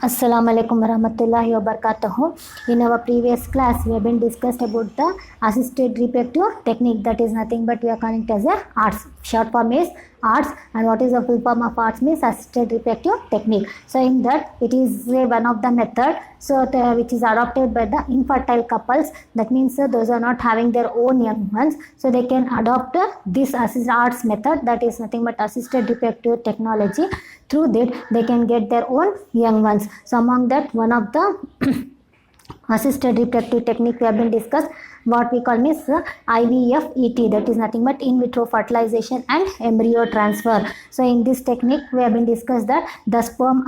Assalamu alaikum warahmatullahi wabarakatuh. In our previous class, we have been discussed about the assisted reproductive technique. That is nothing but we are calling it as a ARTS. Short form is ARTS, and what is the full form of ARTS means assisted reproductive technique. So in that, it is one of the method which is adopted by the infertile couples. That means those are not having their own young ones, so they can adopt this ARTS method. That is nothing but assisted reproductive technology. Through that, they can get their own young ones. So among that, one of the assisted reproductive technique we have been discussed, what we call is IVF-ET, that is nothing but in vitro fertilization and embryo transfer. So in this technique we have been discussed that the sperm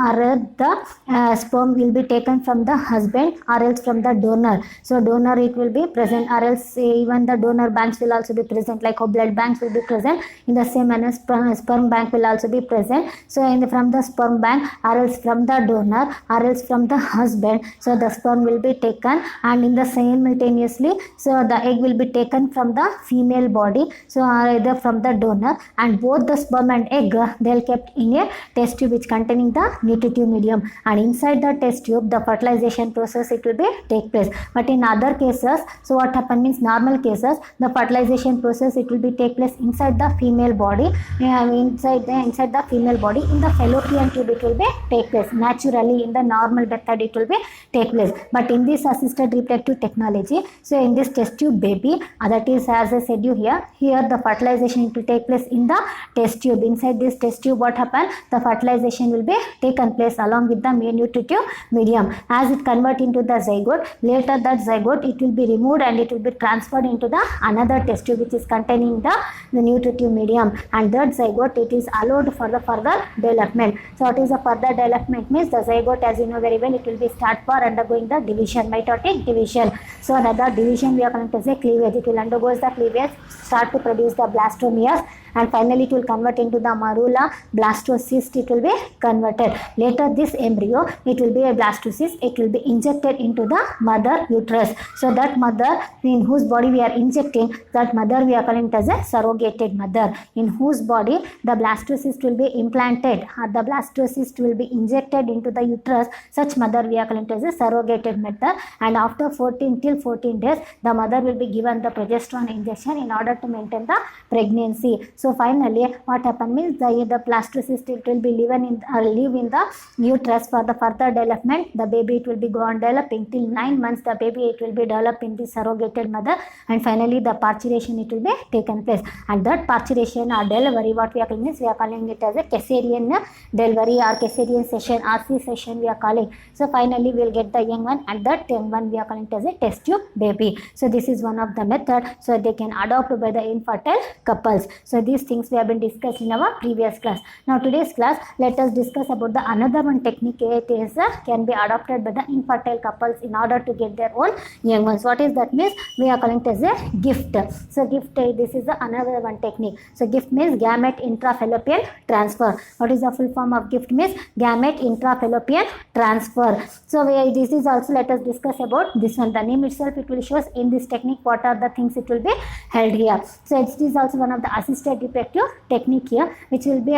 sperm will be taken from the husband or else from the donor. So donor it will be present, or else even the donor banks will also be present, like how blood banks will be present. In the same manner, sperm bank will also be present. So from the sperm bank, or else from the donor, or else from the husband, so the sperm will be taken, and in the simultaneously, so the egg will be taken from the female body, so either from the donor, and both the sperm and egg they are kept in a test tube which containing the nutritive medium, and inside the test tube the fertilization process it will be take place. But in other cases, so what happen means, normal cases, the fertilization process it will be take place inside the female body, inside the female body, in the fallopian tube it will be take place naturally. In the normal method it will be take place, but in this assisted reproductive technology, so in this test tube baby, that is as I said you here the fertilization it will take place in the test tube. Inside this test tube, what happen, the fertilization will be taken place along with the nutritive medium. As it convert into the zygote, later that zygote it will be removed and it will be transferred into the another test tube which is containing the nutritive medium, and that zygote it is allowed for the further development. So what is the further development means, the zygote, as you know very well, it will be start for undergoing the division, mitotic division. So another division we are going to say cleavage. It will undergo the cleavage, start to produce the blastomeres, and finally it will convert into the marula, blastocyst it will be converted. Later this embryo it will be a blastocyst, it will be injected into the mother uterus. So that mother in whose body we are injecting, that mother we are calling it as a surrogated mother, in whose body the blastocyst will be implanted, or the blastocyst will be injected into the uterus. Such mother we are calling it as a surrogated mother, and after 14 days the mother will be given the progesterone injection in order to maintain the pregnancy. So finally what happen means, the blastocyst it will be live in the uterus for the further development. The baby it will be go on developing till 9 months, the baby it will be developed in the surrogated mother, and finally the parturition it will be taken place. And that parturition or delivery, what we are calling is, we are calling it as a Caesarean delivery or Caesarean session, RC session we are calling. So finally we will get the young one, and that young one we are calling it as a test tube baby. So this is one of the method, so they can adopt by the infertile couples. So these things we have been discussed in our previous class. Now today's class, let us discuss about the another one technique. It is can be adopted by the infertile couples in order to get their own young ones. What is that means, we are calling it as a gift. So gift, this is the another one technique. So gift means gamete intrafallopian transfer. What is the full form of gift means, gamete intrafallopian transfer. So this is also, let us discuss about this one. The name itself it will show in this technique what are the things it will be held here. So it is also one of the assisted reproductive technique here, which will be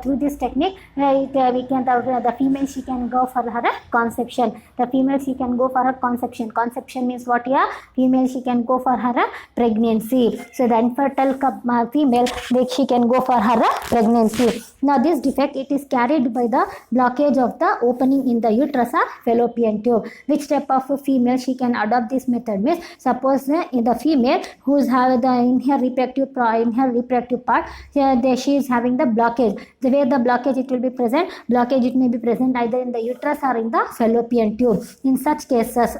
through this technique we can the female she can go for her conception. The female she can go for her conception. Conception means what here, female she can go for her pregnancy. So the infertile female she can go for her pregnancy. Now this defect it is carried by the blockage of the opening in the uterus or fallopian tube. Which type of a female she can adopt this method means, suppose in the female who's have the in her reproductive part, she is having the blockage. The way the blockage it will be present, blockage it may be present either in the uterus or in the fallopian tube. In such cases,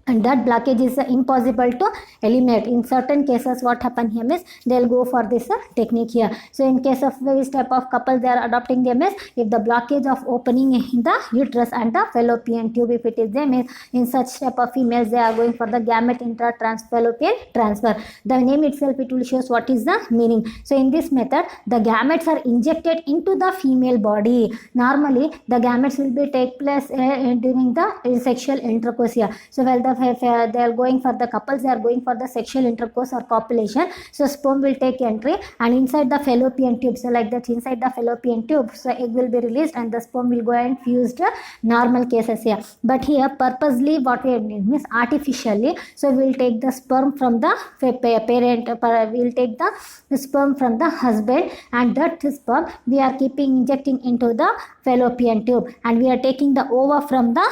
and that blockage is impossible to eliminate. In certain cases what happen here means, they'll go for this technique here. So in case of this type of couple, they are adopting them is, if the blockage of opening in the uterus and the fallopian tube if it is there means, in such type of females they are going for the gamete intrafallopian transfer. The name itself it will shows what is the meaning. So in this method the gametes are injected into the female body. Normally the gametes will be take place during the sexual intercourse here. So while the they are going for the couples, they are going for the sexual intercourse or copulation. So sperm will take entry, and inside the fallopian tube, so like that, inside the fallopian tube, so egg will be released and the sperm will go and fuse to normal cases here. But here purposely what we means artificially, so we will take the sperm from the parent, we will take the sperm from the husband, and that sperm we are keeping injecting into the fallopian tube, and we are taking the ova from the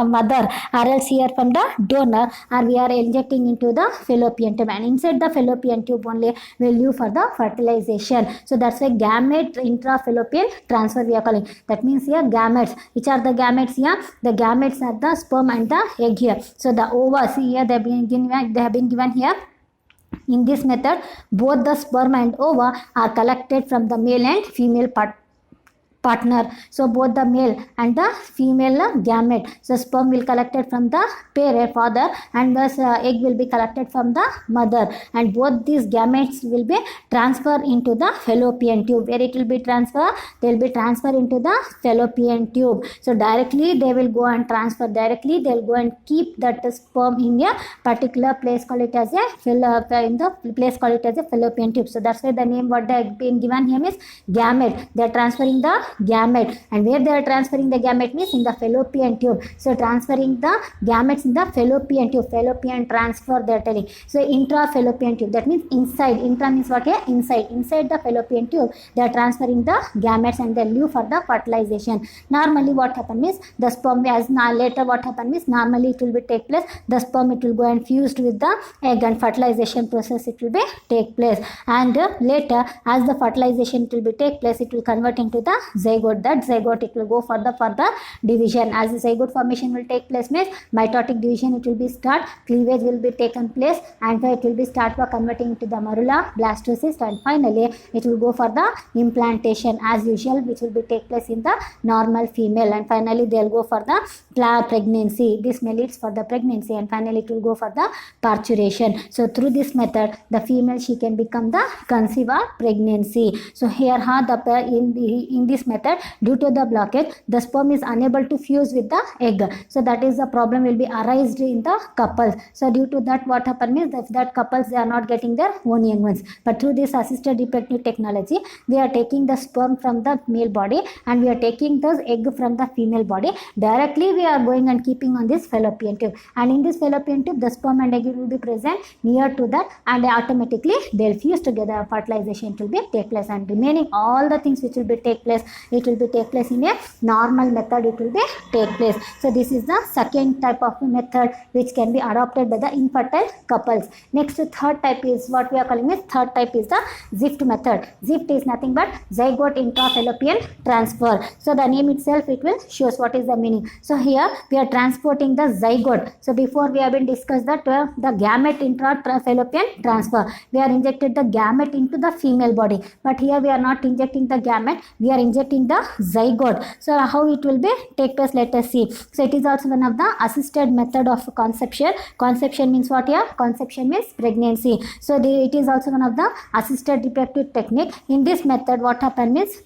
mother, or else here from the donor, or we are injecting into the fallopian tube, and inside the fallopian tube only we will use for the fertilization. So that's why gamete intrafallopian transfer we are calling. That means here gametes. Which are the gametes here? The gametes are the sperm and the egg here. So the ova, see here they have been given here. In this method, both the sperm and ova are collected from the male and female partner. So both the male and the female gamete. So sperm will collected from the parent father, and thus egg will be collected from the mother, and both these gametes will be transferred into the fallopian tube. Where it will be transferred? They will be transferred into the fallopian tube. So directly they will go and transfer, directly they will go and keep that sperm in a particular place, call it as a fallopian tube. So that's why the name what they have been given here is gamete. They are transferring the gamete, and where they are transferring the gamete means in the fallopian tube. So transferring the gametes in the fallopian tube, fallopian transfer they are telling. So intrafallopian tube, that means inside. Intra means what here? Inside the fallopian tube they are transferring the gametes, and they leave for the fertilization. Normally what happens is the sperm, as later what happens is normally it will be take place, the sperm it will go and fused with the egg, and fertilization process it will be take place, and later as the fertilization it will be take place, it will convert into the zygote. That zygote it will go for the further division. As the zygote formation will take place means mitotic division it will be start, cleavage will be taken place, and it will be start for converting into the morula, blastocyst, and finally it will go for the implantation as usual, which will be take place in the normal female, and finally they will go for the pregnancy. This may leads for the pregnancy, and finally it will go for the parturition. So through this method the female she can become the conceive or pregnancy. So here in this method, due to the blockage, the sperm is unable to fuse with the egg. So that is the problem will be arised in the couples. So due to that what happens means that couples they are not getting their own young ones. But through this assisted reproductive technology, we are taking the sperm from the male body, and we are taking the egg from the female body. Directly we are going and keeping on this fallopian tube, and in this fallopian tube the sperm and egg will be present near to that, and automatically they will fuse together. Fertilization will be take place, and remaining all the things which will be take place, it will be take place in a normal method, it will be take place. So this is the second type of method which can be adopted by the infertile couples. Next, third type is what we are calling as third type is the ZIFT method. ZIFT is nothing but zygote intrafallopian transfer. So the name itself it will shows what is the meaning. So here we are transporting the zygote. So before we have been discussed that the gamete intrafallopian transfer, we are injected the gamete into the female body, but here we are not injecting the gamete, we are injecting the zygote. So how it will be take place, let us see. So it is also one of the assisted method of conception. Conception means what here? Conception means pregnancy. So it is also one of the assisted reproductive technique. In this method what happens means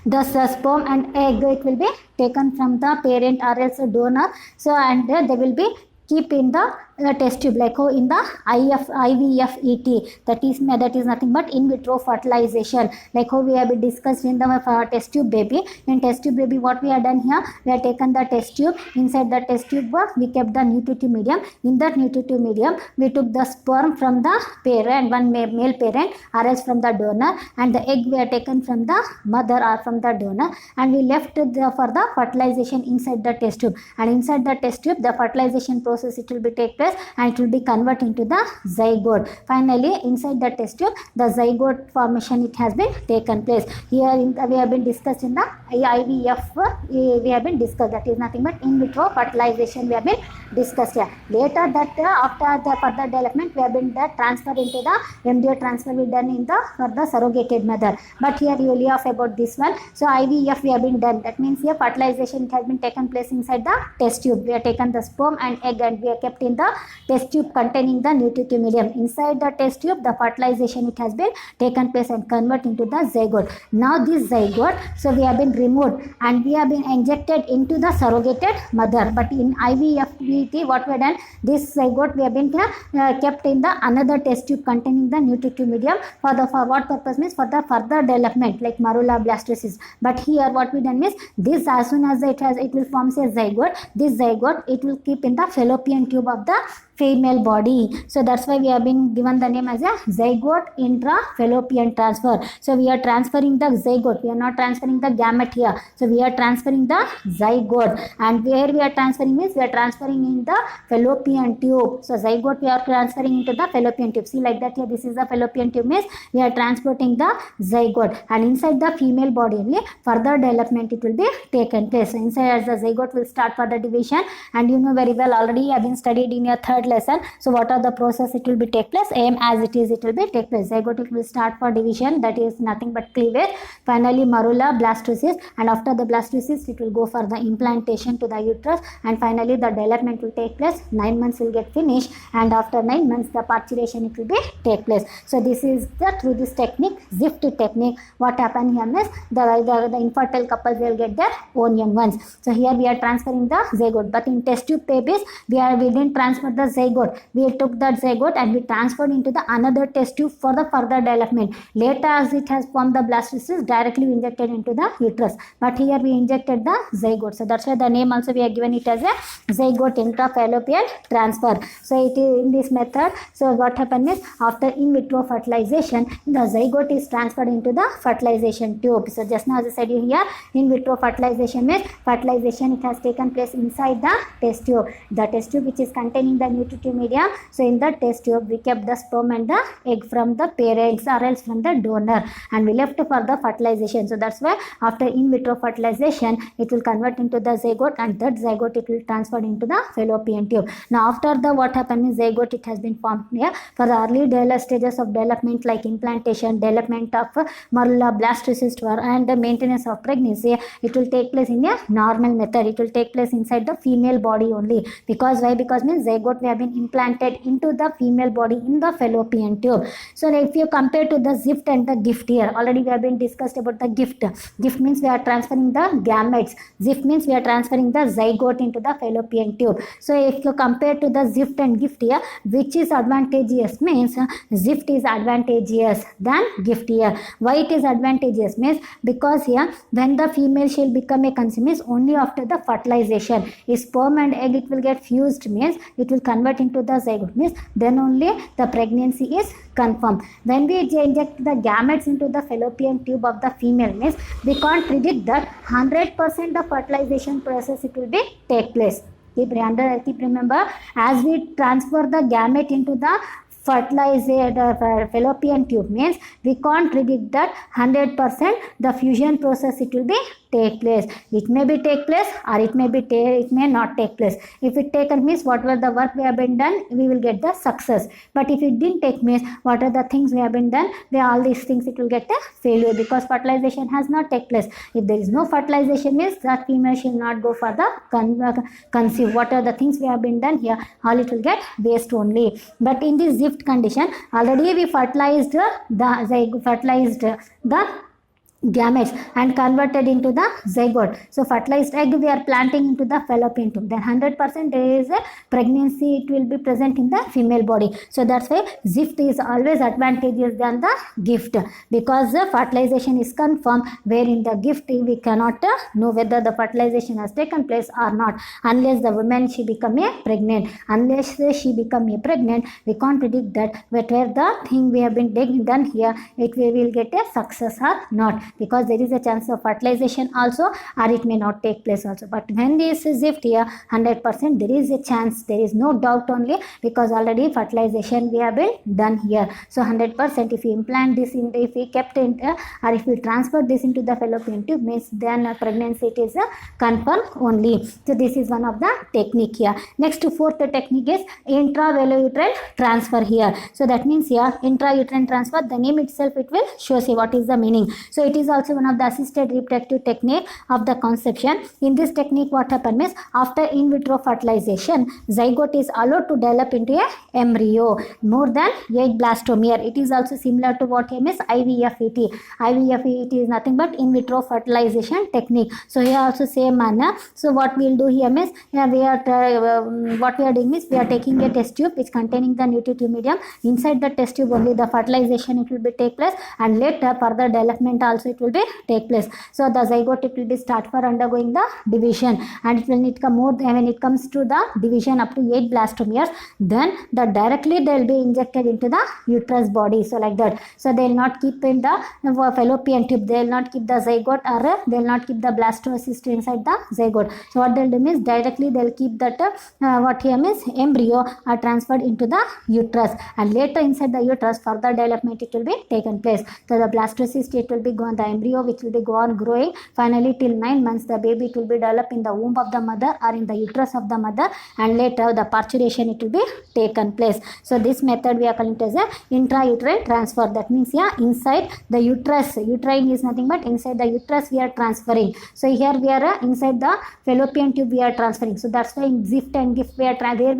the sperm and egg it will be taken from the parent or else donor. So and they will be keep in the test tube, like how in the IVF-ET, that is nothing but in vitro fertilization, like how we have been discussed in the test tube baby. In test tube baby what we have done here, we have taken the test tube, inside the test tube we kept the nutritive medium. In that nutritive medium we took the sperm from the parent, one male parent or else from the donor, and the egg we have taken from the mother or from the donor, and we left for the fertilization inside the test tube, and inside the test tube the fertilization process it will be take place, and it will be converted into the zygote. Finally inside the test tube the zygote formation it has been taken place. Here we have been discussed in the IVF, we have been discussed, that is nothing but in vitro fertilization we have been discussed here. Later that after the further development we have been transferred into the embryo transfer we done in the for the surrogated method, but here you only have about this one. So IVF we have been done, that means here fertilization it has been taken place inside the test tube. We have taken the sperm and egg and we are kept in the test tube containing the nutritive medium. Inside the test tube the fertilization it has been taken place and converted into the zygote. Now this zygote, so we have been removed and we have been injected into the surrogated mother, but in IVF we IUT, what we have done, this zygote we have been kept in the another test tube containing the nutritive medium for what purpose means for the further development like Marula blastocyst. But here what we done means this, as soon as it will form a zygote, this zygote it will keep in the fallopian tube of the female body. So that's why we have been given the name as a zygote intrafallopian transfer. So we are transferring the zygote, we are not transferring the gamete here. So we are transferring the zygote, and where we are transferring means we are transferring in the fallopian tube. So zygote we are transferring into the fallopian tube. See like that here, this is the fallopian tube means we are transporting the zygote, and inside the female body only further development it will be taken place. So inside as the zygote will start further division, and you know very well already have been studied in your third lesson. So what are the process it will be take place? Same as it is, it will be take place. Zygote it will start for division, that is nothing but cleavage. Finally Marula blastocyst, and after the blastocyst it will go for the implantation to the uterus, and finally the development will take place. 9 months will get finished, and after 9 months the parturition it will be take place. So this is the through this technique, ZIFT technique, what happen here is the infertile couples will get their own young ones. So here we are transferring the zygote, but in test tube babies we didn't transfer the zygote. We took that zygote and we transferred into the another test tube for the further development. Later as it has formed the blastocyst, directly we injected into the uterus, but here we injected the zygote. So that's why the name also we are given it as a zygote intrafallopian transfer. So it is in this method. So what happens is after in vitro fertilization, the zygote is transferred into the fertilization tube. So just now as I said here, in vitro fertilization means fertilization it has taken place inside the test tube. The test tube which is containing the nutritive medium. So in the test tube we kept the sperm and the egg from the parents or else from the donor, and we left for the fertilization. So that's why after in vitro fertilization it will convert into the zygote, and that zygote it will transfer into the fallopian tube. Now after the what happened is zygote it has been formed here for the early stages of development like implantation, development of Marula blastocyst and the maintenance of pregnancy. It will take place in a normal method. It will take place inside the female body only. Because why? Because means zygote we have been implanted into the female body in the fallopian tube. So if you compare to the ZIFT and the GIFT here, already we have been discussed about the GIFT. GIFT means we are transferring the gametes. ZIFT means we are transferring the zygote into the fallopian tube. So if you compare to the ZIFT and GIFT here, which is advantageous means ZIFT is advantageous than GIFT here. Why it is advantageous means because here when the female shall become a conceive means only after the fertilization, if sperm and egg it will get fused means it will convert into the zygote means then only the pregnancy is confirmed. When we inject the gametes into the fallopian tube of the female means we can't predict that 100% the fertilization process it will be take place. Keep remember, as we transfer the gamete into the fallopian tube means we can't predict that 100% the fusion process it will be take place. It may be take place or it may not take place. If it taken means whatever the work we have been done, we will get the success. But if it didn't take means what are the things we have been done, all these things it will get a failure because fertilization has not take place. If there is no fertilization means that female shall not go for the conceive. What are the things we have been done here, all it will get waste only. But in this ZIFT condition, already we fertilized the gametes and converted into the zygote. So fertilized egg we are planting into the fallopian tube. Then 100% there is a pregnancy it will be present in the female body. So that's why ZIFT is always advantageous than the GIFT because the fertilization is confirmed, where in the GIFT we cannot know whether the fertilization has taken place or not unless the woman she become a pregnant. Unless she become a pregnant, we can't predict that whether the thing we have been done here we will get a success or not, because there is a chance of fertilization also or it may not take place also. But when this is ZIFT here 100% there is a chance, there is no doubt only, because already fertilization we have been done here. So 100% if we implant this in, if we kept it or if we transfer this into the fallopian tube means then pregnancy it is confirmed only. So this is one of the technique here. Next fourth technique is intravelouterine transfer here. So that means here intrauterine transfer, the name itself it will show you what is the meaning. So it is is also one of the assisted reproductive technique of the conception. In this technique, what happens means after in vitro fertilization, zygote is allowed to develop into a embryo more than 8 blastomere. It is also similar to what here means IVFET. IVFET is nothing but in vitro fertilization technique. So here also same manner. So what we will do here means what we are doing is we are taking a test tube which containing the nutritive medium. Inside the test tube only the fertilization it will be take place, and later further development also it will be take place. So the zygote it will be start for undergoing the division, and it will come more when it comes to the division up to 8 blastomeres, then the directly they will be injected into the uterus body. So like that. So they will not keep in the fallopian tube, they will not keep the zygote, or they will not keep the blastocyst inside the zygote. So what they will do means directly they will keep that what here means embryo are transferred into the uterus, and later inside the uterus further development it will be taken place. So the blastocyst it will be gone, the embryo which will be gone growing, finally till 9 months the baby it will be developed in the womb of the mother or in the uterus of the mother, and later the parturition it will be taken place. So this method we are calling it as a intrauterine transfer. That means inside the uterus, uterine is nothing but inside the uterus we are transferring. So here we are inside the fallopian tube we are transferring. So that's why in ZIFT and GIFT we are transferring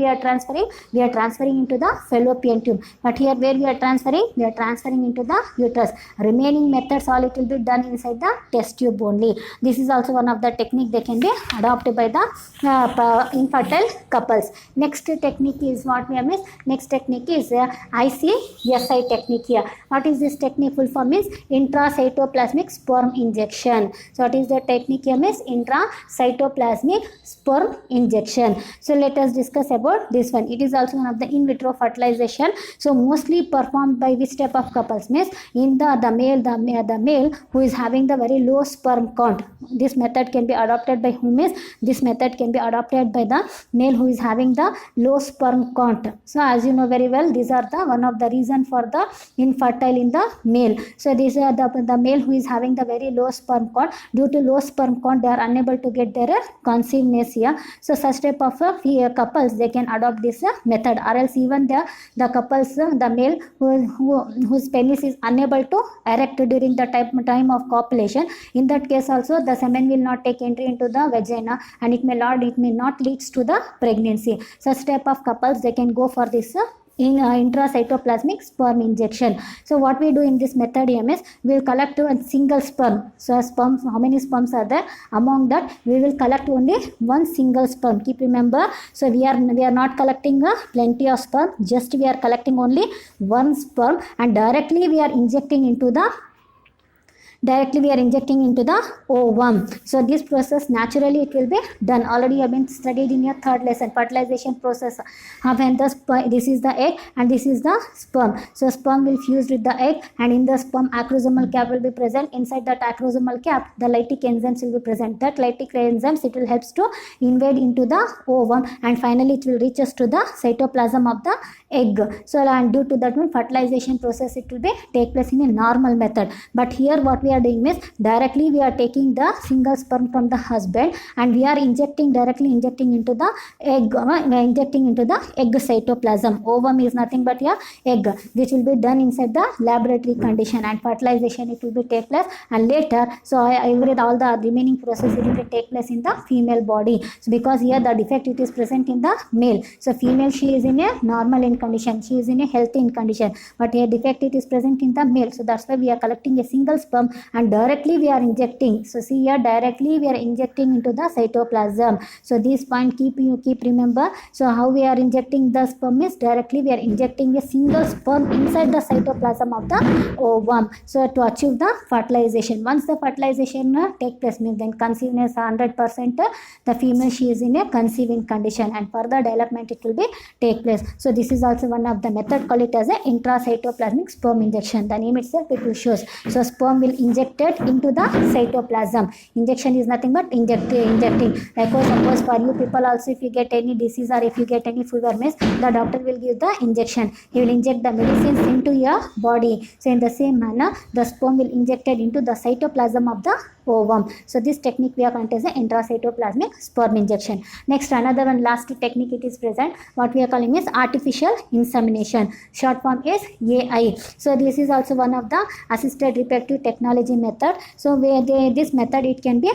into the fallopian tube. But here where we are transferring into the uterus. Remaining methods all it will be done inside the test tube only. This is also one of the technique that can be adopted by the infertile couples. Next technique is what we have missed. Next technique is ICSI technique here. What is this technique? Full form is intracytoplasmic sperm injection. So what is the technique here means intracytoplasmic sperm injection. So let us discuss about this one. It is also one of the in vitro fertilization. So mostly performed by which type of couples means in the male who is having the very low sperm count. This method can be adopted by whom is this method can be adopted by the male who is having the low sperm count. So as you know very well, these are the one of the reason for the infertile in the male. So these are the male who is having the very low sperm count. Due to low sperm count they are unable to get their conceiveness here. So such type of couples they can adopt this method, or else even the couples the male whose penis is unable to erect during the time of copulation, in that case also the semen will not take entry into the vagina, and it may not leads to the pregnancy. Such type of couples they can go for this in intracytoplasmic sperm injection. So what we do in this method is we will collect a single sperm. So sperms, how many sperms are there? Among that we will collect only one single sperm. Keep remember. So we are not collecting plenty of sperm. Just we are collecting only one sperm, and directly we are injecting into the ovum. So this process naturally it will be done. Already have been studied in your third lesson, fertilization process. When this is the egg and this is the sperm. So sperm will fuse with the egg, and in the sperm acrosomal cap will be present. Inside that acrosomal cap the lytic enzymes will be present. That lytic enzymes it will helps to invade into the ovum, and finally it will reach us to the cytoplasm of the egg. So and due to that one fertilization process it will be take place in a normal method. But here what we are doing is directly we are taking the single sperm from the husband, and we are directly injecting into the egg, egg cytoplasm. Ovum is nothing but egg, which will be done inside the laboratory condition, and fertilization it will be take place, and later all the remaining process it will take place in the female body. So because here the defect it is present in the male, so female she is in a normal in condition, she is in a healthy in condition, but here defect it is present in the male. So that's why we are collecting a single sperm and directly we are injecting. So see here directly we are injecting into the cytoplasm. So this point keep remember. So how we are injecting the sperm is directly we are injecting a single sperm inside the cytoplasm of the ovum. So to achieve the fertilization. Once the fertilization take place means then conceiveness 100%, the female she is in a conceiving condition, and further development it will be take place. So this is also one of the method, call it as a intracytoplasmic sperm injection. The name itself it will shows. So sperm will injected into the cytoplasm. Injection is nothing but injecting. Like suppose for you people also, if you get any disease or if you get any fever means the doctor will give the injection. He will inject the medicines into your body. So in the same manner the sperm will injected into the cytoplasm of the ovum. So this technique we are calling as the intracytoplasmic sperm injection. Next, another one last technique it is present, what we are calling is artificial insemination. Short form is AI. So this is also one of the assisted reproductive technology method. So this method it can be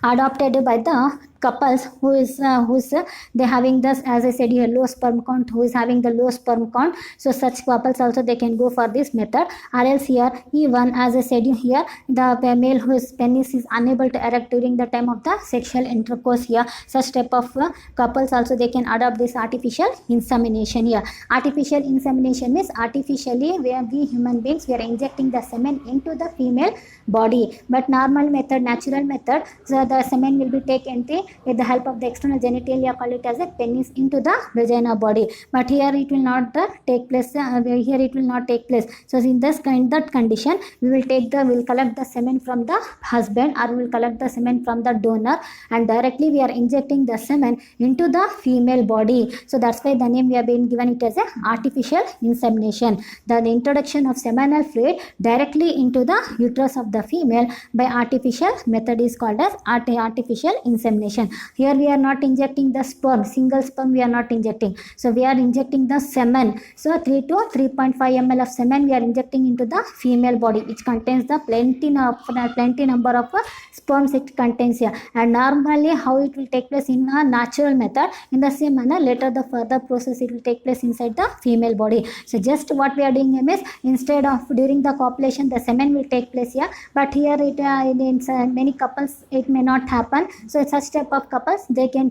adopted by the couples who's they having this, as I said here, low sperm count, who is having the low sperm count. So such couples also they can go for this method, or else here even as I said here, the male whose penis is unable to erect during the time of the sexual intercourse here, such type of couples also they can adopt this artificial insemination here. Artificial insemination means artificially where we human beings we are injecting the semen into the female body, but normal method, natural method, so the semen will be taken with the help of the external genitalia, call it as a penis, into the vagina body, but here it will not take place, here it will not take place. So in this that condition we will collect the semen from the husband, or we will collect the semen from the donor, and directly we are injecting the semen into the female body. So that's why the name we have been given it as a artificial insemination. The introduction of seminal fluid directly into the uterus of the female by artificial method is called as artificial insemination. Here we are not injecting the sperm, single sperm we are not injecting. So we are injecting the semen. So 3 to 3.5 ml of semen we are injecting into the female body, which contains the plenty number of sperms it contains here. And normally how it will take place in a natural method, in the same manner later the further process it will take place inside the female body. So just what we are doing is, instead of during the copulation the semen will take place here, but here it in many couples it may not happen. So such type of couples they can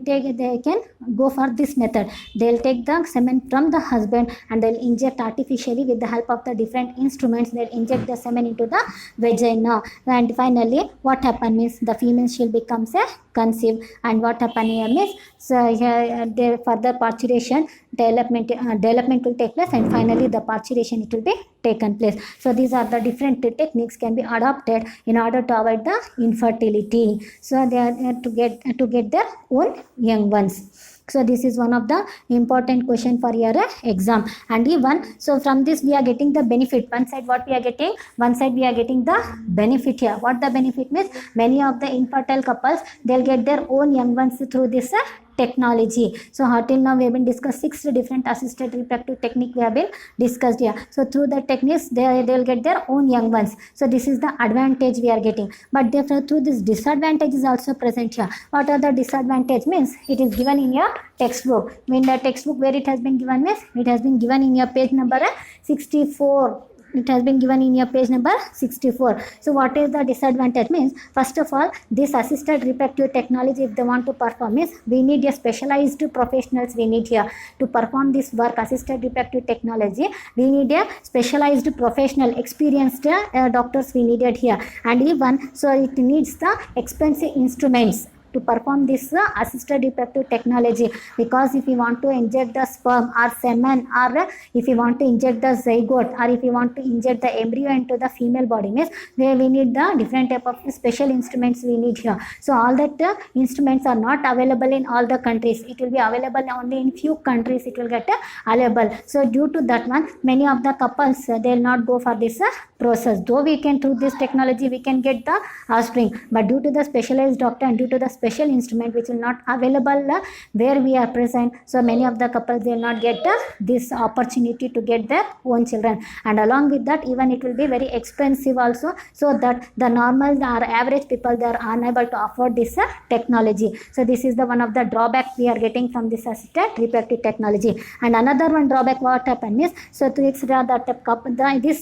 go for this method. They'll take the semen from the husband and they'll inject artificially with the help of the different instruments. They'll inject the semen into the vagina, and finally what happens is the female shall becomes a conceive, and what happen here means, so here the further parturition development will take place, and finally the parturition it will be taken place. So these are the different techniques can be adopted in order to avoid the infertility. So they are to get their own young ones. So this is one of the important question for your exam. And even so from this we are getting the benefit. One side we are getting the benefit here. What the benefit means, many of the infertile couples they'll get their own young ones through this technology. So until now we have been discussed 6 different assisted reproductive technique we have been discussed here. So through the techniques they will get their own young ones. So this is the advantage we are getting, but therefore through this disadvantage is also present here. What are the disadvantage means, it is given in your textbook. In the textbook where it has been given means, it has been given in your page number 64. It has been given in your page number 64. So what is the disadvantage means, first of all this assisted reproductive technology if they want to perform is, we need a specialized professionals we need here to perform this work. Assisted reproductive technology we need a specialized professional experienced doctors we needed here, and even so it needs the expensive instruments to perform this assisted reproductive technology, because if you want to inject the sperm or semen, or if you want to inject the zygote, or if you want to inject the embryo into the female body means, where we need the different type of special instruments we need here. So all that instruments are not available in all the countries. It will be available only in few countries it will get available. So due to that one, many of the couples they will not go for this process. Though we can through this technology we can get the offspring, but due to the specialized doctor and due to the special instrument which will not available where we are present, so many of the couples they will not get this opportunity to get their own children, and along with that even it will be very expensive also, so that the normal or average people they are unable to afford this technology. So this is the one of the drawback we are getting from this assisted reproductive technology. And another one drawback what happened is, so this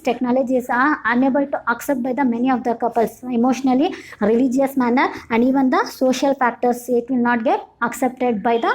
technology is unable to accept by the many of the couples, emotionally, religious manner, and even the social factors it will not get accepted by the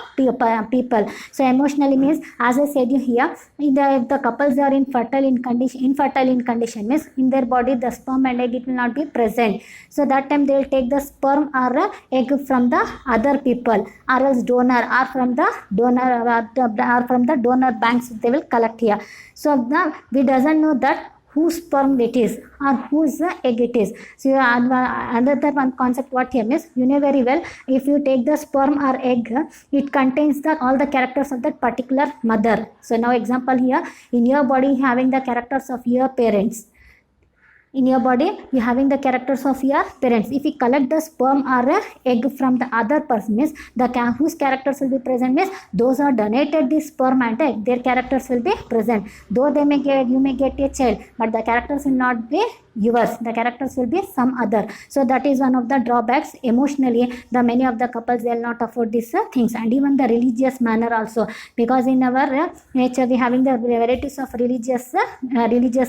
people. So emotionally means, as I said you here, if the couples are infertile in condition means in their body the sperm and egg it will not be present. So that time they will take the sperm or egg from the other people, or else donor, or from the donor banks they will collect here. So we doesn't know that whose sperm it is or whose egg it is. So another one concept what here means, you know very well, if you take the sperm or egg, it contains all the characters of that particular mother. So now example here, in your body having the characters of your parents. in your body, you having the characters of your parents. If you collect the sperm or a egg from the other person, means whose characters will be present, means those are donated the sperm and egg, their characters will be present. Though you may get a child, but the characters will not be yours, the characters will be some other. So that is one of the drawbacks. Emotionally, the many of the couples, they will not afford these things. And even the religious manner also, because in our nature we having the varieties of religious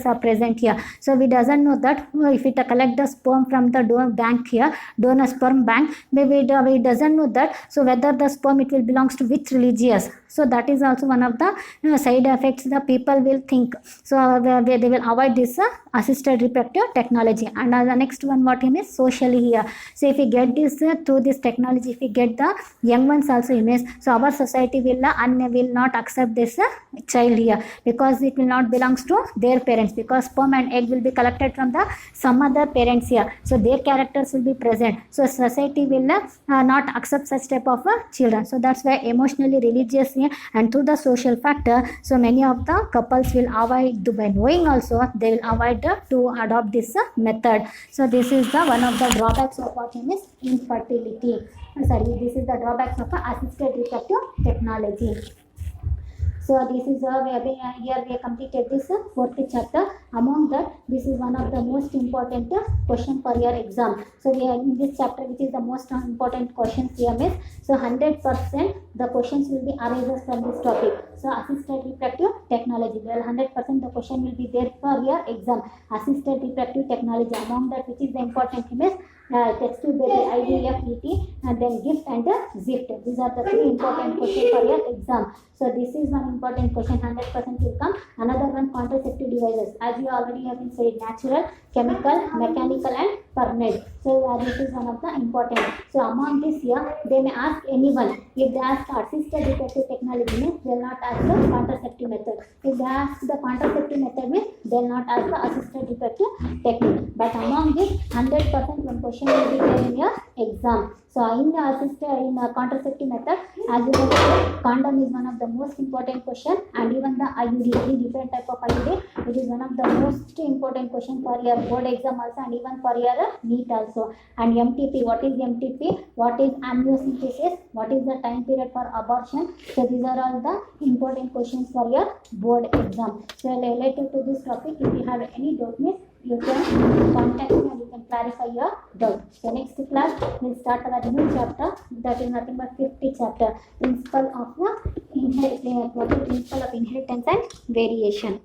are present here. So we doesn't know that if it collect the sperm from the bank here, donor sperm bank, maybe we doesn't know that, so whether the sperm it will belongs to which religious. So that is also one of the side effects the people will think. So they will avoid this assisted reproductive technology. And the next one, what is socially here. So if we get this through this technology, if we get the young ones also image, so our society will not accept this child here, because it will not belongs to their parents, because sperm and egg will be collected from the some other parents here, so their characters will be present. So society will not accept such type of children. So that's why emotionally, religiously, and through the social factor, so many of the couples will avoid, by knowing also they will avoid to adopt this method. So this is the one of the drawbacks of what is infertility. This is the drawbacks of assisted reproductive technology. So this is here we have completed this fourth chapter. Among that, this is one of the most important question for your exam. So we are in this chapter, which is the most important questions here, miss. So 100% the questions will be arises from this topic. So assisted reproductive technology, well 100% the question will be there for your exam. Assisted reproductive technology. Among that, which is the important, miss, text tube baby, IVF, ET, and then gift and zift. These are the three important questions for your exam. So this is one important question, 100% will come. Another one, contraceptive devices. As you already have been said, natural, chemical, mechanical, and permanent. So this is one of the important. So among this here, they may ask anyone. If they ask assisted reproductive technology, means they will not ask the contraceptive method. If they ask the contraceptive method, means they will not ask the assisted reproductive technique. But among this, 100% one question will be there in your exam. So in the contraceptive method, as you know, condom is one of the most important question, and even the IUD, three different type of IUD, it is one of the most important question for your board exam also, and even for your NEET also. And MTP, what is MTP? What is amniocentesis? What is the time period for abortion? So these are all the important questions for your board exam. So related to this topic, if you have any doubt, you can contact me and you can clarify your doubt. So next class we'll start our new chapter, that is nothing but 50th chapter, principle of inheritance and variation.